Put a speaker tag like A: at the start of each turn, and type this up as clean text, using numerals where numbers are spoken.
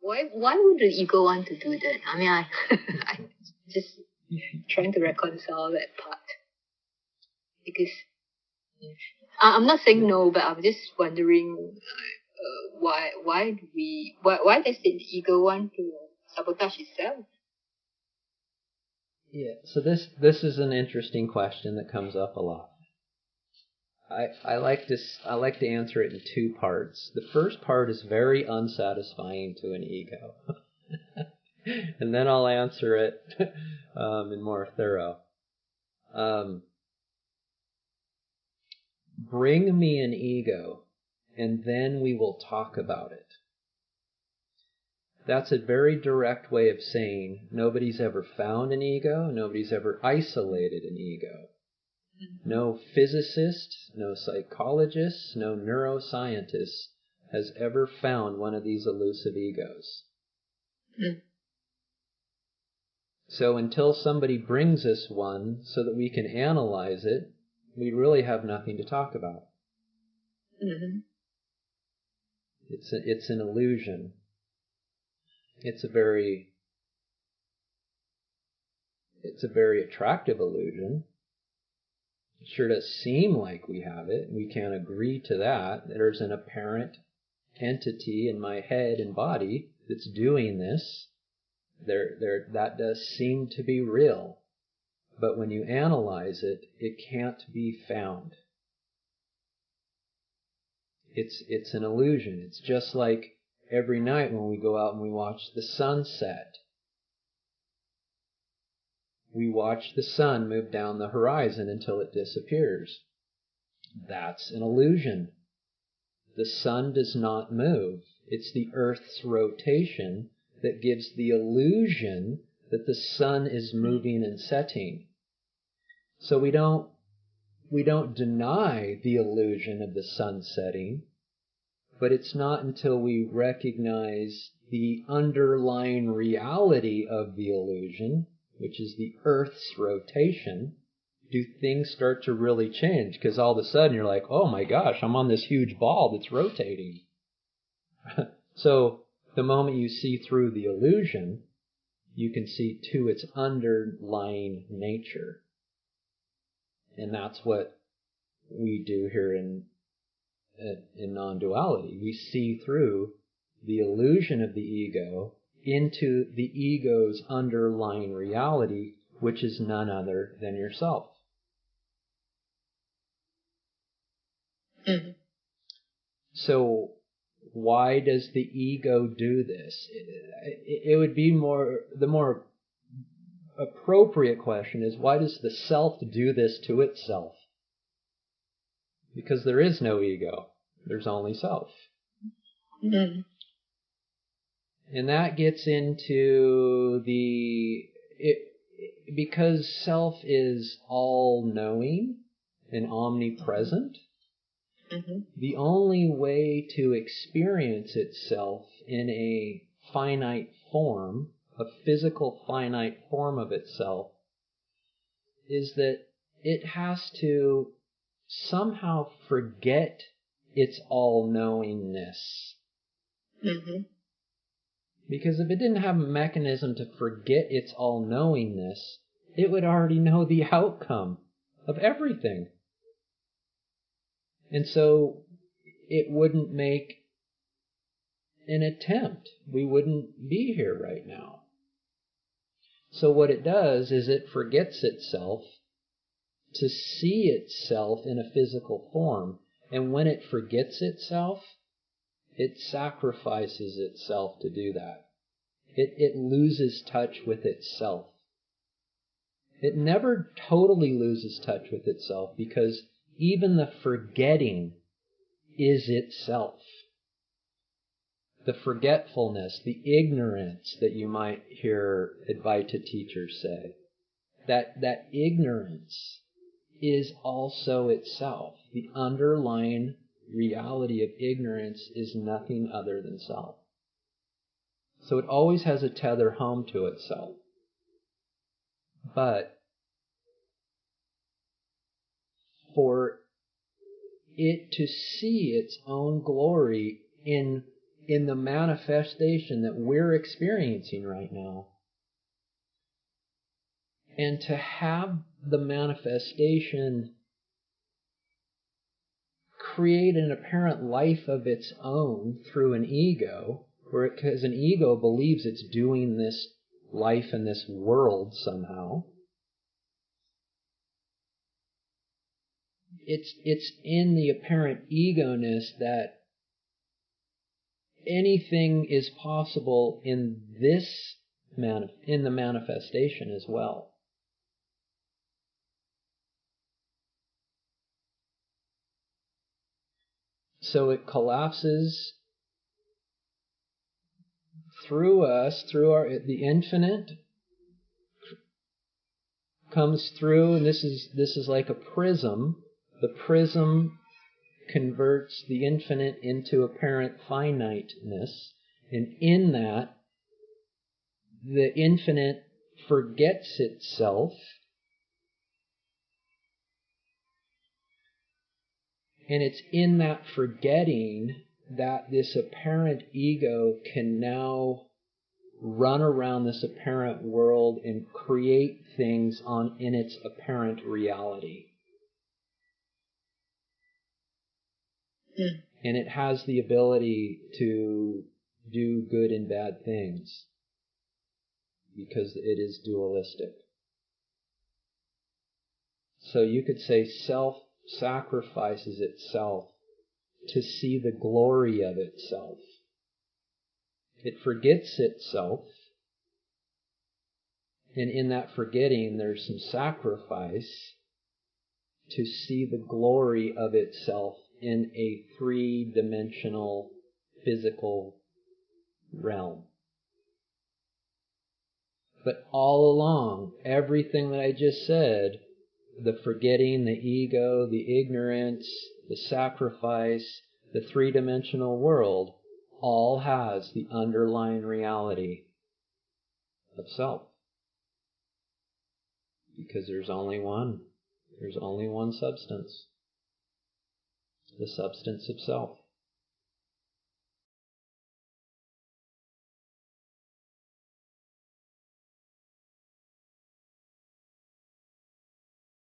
A: why would the ego want to do that? I mean, I'm just trying to reconcile that part. Because I'm not saying no, but I'm just wondering why does the ego want to sabotage itself?
B: Yeah, so this is an interesting question that comes up a lot. I like to answer it in two parts. The first part is very unsatisfying to an ego. And then I'll answer it in more thorough. Bring me an ego, and then we will talk about it. That's a very direct way of saying nobody's ever found an ego, nobody's ever isolated an ego. No physicist, no psychologist, no neuroscientist has ever found one of these elusive egos. So until somebody brings us one so that we can analyze it, we really have nothing to talk about.
A: Mm-hmm.
B: It's an illusion. It's a very attractive illusion. It sure does seem like we have it. We can't agree to that. There's an apparent entity in my head and body that's doing this. That does seem to be real. But when you analyze it, it can't be found. It's an illusion. It's just like every night when we go out and we watch the sunset. We watch the sun move down the horizon until it disappears. That's an illusion. The sun does not move. It's the Earth's rotation that gives the illusion that the sun is moving and setting. So we don't deny the illusion of the sun setting, but it's not until we recognize the underlying reality of the illusion, which is the Earth's rotation, do things start to really change. Because all of a sudden you're like, oh my gosh, I'm on this huge ball that's rotating. So the moment you see through the illusion, you can see to its underlying nature. And that's what we do here in non-duality. We see through the illusion of the ego into the ego's underlying reality, which is none other than yourself.
A: Mm-hmm.
B: So why does the ego do this? It would be the more appropriate question is, why does the self do this to itself? Because there is no ego. There's only self.
A: Mm-hmm.
B: And that gets into because self is all-knowing and omnipresent,
A: Mm-hmm.
B: the only way to experience itself in a finite form, a physical finite form of itself, is that it has to somehow forget its all-knowingness.
A: Mm-hmm.
B: Because if it didn't have a mechanism to forget its all-knowingness, it would already know the outcome of everything. And so it wouldn't make an attempt. We wouldn't be here right now. So what it does is it forgets itself to see itself in a physical form. And when it forgets itself, it sacrifices itself to do that. It loses touch with itself. It never totally loses touch with itself, because even the forgetting is itself. The forgetfulness, the ignorance that you might hear Advaita teachers say, that ignorance is also itself. The underlying reality of ignorance is nothing other than self. So it always has a tether home to itself. But for it to see its own glory in in the manifestation that we're experiencing right now. And to have the manifestation create an apparent life of its own through an ego, because an ego believes it's doing this life in this world somehow. It's in the apparent ego-ness that anything is possible in this in the manifestation as well. So it collapses through us, the infinite comes through, and this is like a prism. The prism converts the infinite into apparent finiteness, and in that, the infinite forgets itself, and it's in that forgetting that this apparent ego can now run around this apparent world and create things in its apparent reality. And it has the ability to do good and bad things because it is dualistic. So you could say self sacrifices itself to see the glory of itself. It forgets itself, and in that forgetting there's some sacrifice to see the glory of itself in a three-dimensional physical realm. But all along, everything that I just said, the forgetting, the ego, the ignorance, the sacrifice, the three-dimensional world, all has the underlying reality of self. Because there's only one. There's only one substance. The substance of self.